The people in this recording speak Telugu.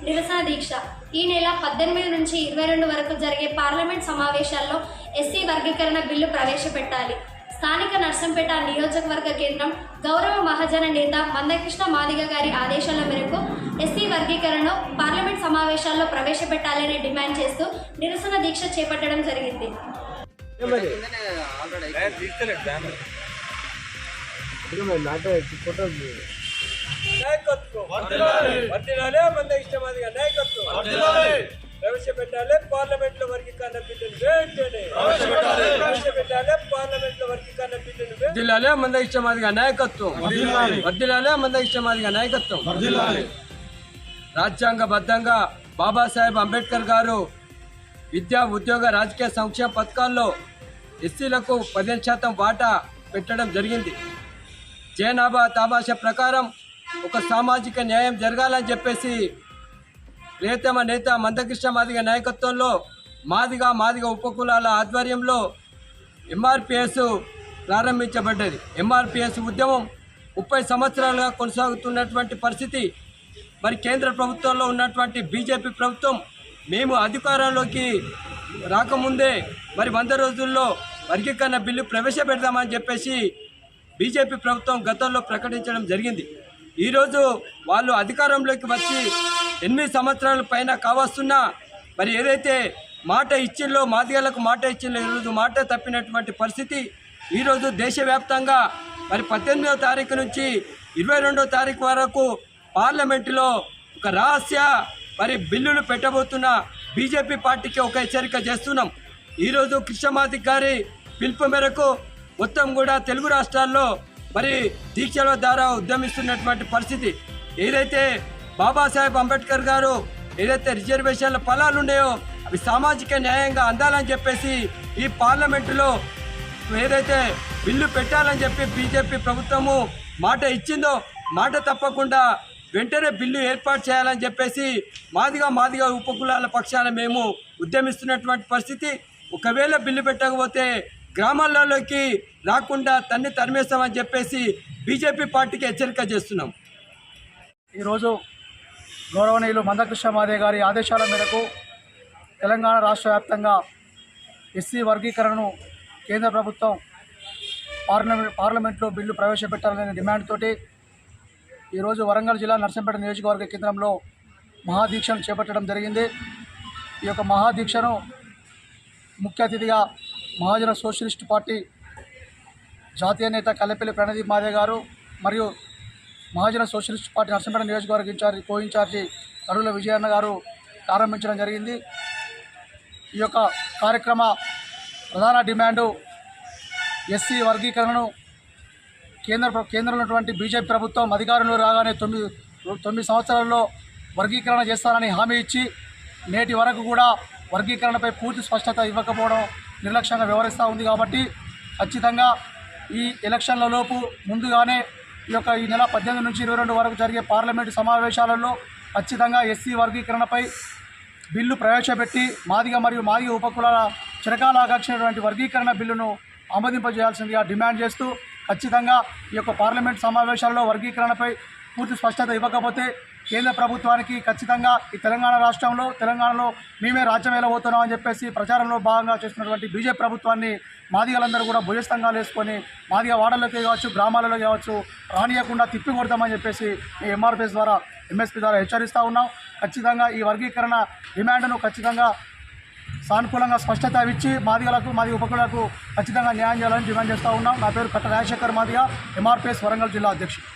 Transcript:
నిరసన దీక్ష ఈ నెల 18 నుంచి 22 వరకు జరిగే పార్లమెంట్ సమావేశాల్లో ఎస్సీ వర్గీకరణ బిల్లు ప్రవేశపెట్టాలి. స్థానిక నర్సంపేట నియోజకవర్గ కేంద్రం గౌరవ మహాజన నేత మందకృష్ణ మాదిగ గారి ఆదేశాల మేరకు ఎస్సీ వర్గీకరణను పార్లమెంట్ సమావేశాల్లో ప్రవేశపెట్టాలని డిమాండ్ చేస్తూ నిరసన దీక్ష చేపట్టడం జరిగింది. ప్రవేశపెట్టాలి పార్లమెంట్ లో వర్గీకరణ బిల్లును వెంటనే ప్రవేశపెట్టాలి పార్లమెంట్ లో వర్గీకరణ బిల్లును వర్ధిల్లాలి మందకృష్ణ మాదిగ నాయకత్వం వర్ధిల్లాలి మందకృష్ణ మాదిగ నాయకత్వం రాజ్యాంగబద్ధంగా బాబాసాహెబ్ అంబేద్కర్ గారు విద్యా ఉద్యోగ రాజకీయ సంక్షేమ పథకాల్లో ఎస్సీలకు 15% వాటా పెట్టడం జరిగింది. జనాభా తామాషా ప్రకారం ఒక సామాజిక న్యాయం జరగాలని చెప్పేసి ప్రియతమ నేత మందకృష్ణ మాదిగ నాయకత్వంలో మాదిగ ఉపకులాల ఆధ్వర్యంలో ఎంఆర్పిఎస్ ప్రారంభించబడ్డది. ఎంఆర్పిఎస్ ఉద్యమం 30 సంవత్సరాలుగా కొనసాగుతున్నటువంటి పరిస్థితి. మరి కేంద్ర ప్రభుత్వంలో ఉన్నటువంటి బీజేపీ ప్రభుత్వం మేము అధికారంలోకి రాకముందే మరి 100 రోజుల్లో వర్గీకరణ బిల్లు ప్రవేశపెడతామని చెప్పేసి బీజేపీ ప్రభుత్వం గతంలో ప్రకటించడం జరిగింది. ఈరోజు వాళ్ళు అధికారంలోకి వచ్చి 8 సంవత్సరాల పైన కావస్తున్నా మరి ఏదైతే మాట ఇచ్చిందో మాదిగలకు మాట ఇచ్చిందో ఈరోజు మాట తప్పినటువంటి పరిస్థితి. ఈరోజు దేశవ్యాప్తంగా మరి 18వ తారీఖు నుంచి 22వ తారీఖు వరకు పార్లమెంటులో ఒక రహస్య మరి బిల్లులు పెట్టబోతున్న బీజేపీ పార్టీకి ఒక హెచ్చరిక చేస్తున్నాం. ఈరోజు కృష్ణమాదిగ గారి పిలుపు మేరకు మొత్తం కూడా తెలుగు రాష్ట్రాల్లో మరి దీక్షల ద్వారా ఉద్యమిస్తున్నటువంటి పరిస్థితి. ఏదైతే బాబాసాహెబ్ అంబేద్కర్ గారు ఏదైతే రిజర్వేషన్ల ఫలాలు ఉన్నాయో అవి సామాజిక న్యాయంగా అందాలని చెప్పేసి ఈ పార్లమెంటులో ఏదైతే బిల్లు పెట్టాలని చెప్పి బీజేపీ ప్రభుత్వము మాట ఇచ్చిందో మాట తప్పకుండా వెంటనే బిల్లు ఏర్పాటు చేయాలని చెప్పేసి మాదిగ ఉపకులాల పక్షాన మేము ఉద్యమిస్తున్నటువంటి పరిస్థితి. ఒకవేళ బిల్లు పెట్టకపోతే గ్రామాలలోకి రాకుండా తరిమేస్తామని చెప్పేసి బీజేపీ పార్టీకి హెచ్చరిక చేస్తున్నాం. ఈరోజు గౌరవనీయులు మందకృష్ణ మాదిగ గారి ఆదేశాల మేరకు తెలంగాణ రాష్ట్ర వ్యాప్తంగా ఎస్సీ వర్గీకరణను కేంద్ర ప్రభుత్వం పార్లమెంట్లో బిల్లు ప్రవేశపెట్టాలనే డిమాండ్ తోటి ఈరోజు వరంగల్ జిల్లా నర్సంపేట నియోజకవర్గ కేంద్రంలో మహాదీక్షను చేపట్టడం జరిగింది. ఈ యొక్క మహాదీక్షను ముఖ్య అతిథిగా మహాజన సోషలిస్ట్ పార్టీ జాతీయ నేత కల్లెపల్లి ప్రణదీప్ మాదిగ గారు మరియు మహాజన సోషలిస్ట్ పార్టీ నర్సంపేట నియోజకవర్గ ఇన్ఛార్జి కరుల విజయన్న గారు ప్రారంభించడం జరిగింది. ఈ యొక్క కార్యక్రమ ప్రధాన డిమాండు ఎస్సీ వర్గీకరణను కేంద్రంలో ఉన్నటువంటి బీజేపీ ప్రభుత్వం అధికారంలో రాగానే 9 సంవత్సరాల్లో వర్గీకరణ చేస్తానని హామీ ఇచ్చి నేటి వరకు కూడా వర్గీకరణపై పూర్తి స్పష్టత ఇవ్వకపోవడం నిర్లక్ష్యంగా వ్యవహరిస్తూ ఉంది. కాబట్టి ఖచ్చితంగా ఈ ఎలక్షన్లలోపు ముందుగానే ఈ నెల 18 నుంచి 22 వరకు జరిగే పార్లమెంటు సమావేశాలలో ఖచ్చితంగా ఎస్సీ వర్గీకరణపై బిల్లు ప్రవేశపెట్టి మాదిగ ఉపకులాల చిరకాల ఆకాంక్షించినటువంటి వర్గీకరణ బిల్లును ఆమోదింపజేయాల్సిందిగా డిమాండ్ చేస్తూ ఖచ్చితంగా ఈ యొక్క పార్లమెంట్ సమావేశాల్లో వర్గీకరణపై పూర్తి స్పష్టత ఇవ్వకపోతే కేంద్ర ప్రభుత్వానికి ఖచ్చితంగా ఈ తెలంగాణలో మేమే రాజ్యం వెళ్ళబోతున్నామని చెప్పేసి ప్రచారంలో భాగంగా చేస్తున్నటువంటి బీజేపీ ప్రభుత్వాన్ని మాదిగలందరూ కూడా భుజస్తంగాలు వేసుకొని మాదిగ వాడల్లోకి కావచ్చు గ్రామాలలో కావచ్చు రానియకుండా తిప్పి కొడతామని చెప్పేసి ఈ ఎంఆర్పిఎస్ ద్వారా ఎంఎస్పీ ద్వారా హెచ్చరిస్తూ ఉన్నాం. ఖచ్చితంగా ఈ వర్గీకరణ డిమాండ్ను ఖచ్చితంగా సానుకూలంగా స్పష్టత ఇచ్చి మాదిగ ఉపకులకు ఖచ్చితంగా న్యాయం చేయాలని డిమాండ్ చేస్తూ ఉన్నాం. నా పేరు కట్ట రాజశేఖర్ మాదిగ, ఎంఆర్పిఎస్ వరంగల్ జిల్లా అధ్యక్షుడు.